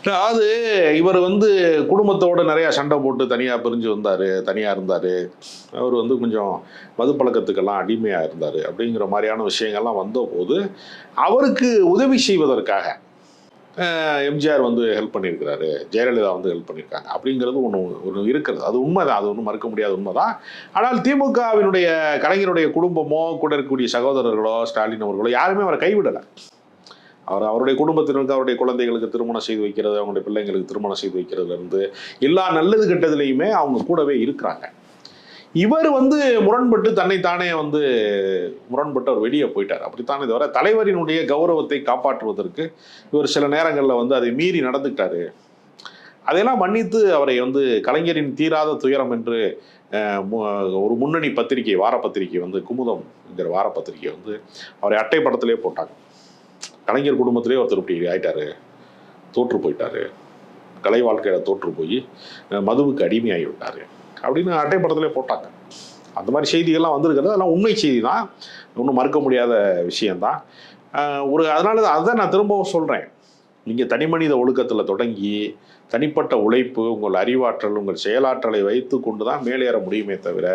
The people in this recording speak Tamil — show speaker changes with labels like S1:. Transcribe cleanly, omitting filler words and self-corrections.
S1: அதாவது இவர் வந்து குடும்பத்தோட நிறையா சண்டை போட்டு தனியாக பிரிஞ்சு வந்தார், தனியாக இருந்தார். அவர் வந்து கொஞ்சம் மது பழக்கத்துக்கெல்லாம் அடிமையாக இருந்தார் அப்படிங்கிற மாதிரியான விஷயங்கள்லாம் வந்தபோது அவருக்கு உதவி செய்வதற்காக எம்ஜிஆர் வந்து ஹெல்ப் பண்ணியிருக்கிறாரு, ஜெயலலிதா வந்து ஹெல்ப் பண்ணியிருக்காங்க அப்படிங்கிறது ஒன்று இருக்கிறது. அது உண்மைதான், அது ஒன்றும் மறுக்க முடியாத உண்மைதான். ஆனால் திமுகவினுடைய கலைஞருடைய குடும்பமோ கூட இருக்கக்கூடிய சகோதரர்களோ ஸ்டாலின் அவர்களோ யாருமே அவரை கைவிடலை. அவருடைய குடும்பத்தினருக்கு அவருடைய குழந்தைகளுக்கு திருமணம் செய்து வைக்கிறது, அவங்களுடைய பிள்ளைங்களுக்கு திருமணம் செய்து வைக்கிறதுலேருந்து எல்லா நல்லது கெட்டதுலையுமே அவங்க கூடவே இருக்கிறாங்க. இவர் வந்து முரண்பட்டு தன்னைத்தானே வந்து முரண்பட்டு அவர் வெளியே போயிட்டார். அப்படித்தானே தவிர தலைவரினுடைய கௌரவத்தை காப்பாற்றுவதற்கு இவர் சில நேரங்களில் வந்து அதை மீறி நடந்துக்கிட்டாரு. அதையெல்லாம் மன்னித்து அவரை வந்து கலைஞரின் தீராத துயரம் என்று ஒரு முன்னணி பத்திரிகை, வார பத்திரிகை வந்து குமுதம் என்கிற வார பத்திரிகை வந்து அவரை அட்டை படத்திலே போட்டாங்க. கலைஞர் குடும்பத்திலே ஒருத்தர் இப்படி ஆயிட்டாரு, தோற்று போயிட்டாரு, கலை வாழ்க்கையில தோற்று போய் மதுவுக்கு அடிமையாகி விட்டாரு அப்படின்னு அட்டைப்படத்திலே போட்டாங்க. அந்த மாதிரி செய்திகள்லாம் வந்திருக்கிறது. அதெல்லாம் உண்மை செய்தி தான், ஒன்றும் மறுக்க முடியாத விஷயந்தான். அதனால தான் அதை நான் திரும்பவும் சொல்கிறேன். நீங்கள் தனிமனித ஒழுக்கத்தில் தொடங்கி தனிப்பட்ட உழைப்பு, உங்கள் அறிவாற்றல், உங்கள் செயலாற்றலை வைத்து கொண்டு தான் மேலேற முடியுமே தவிர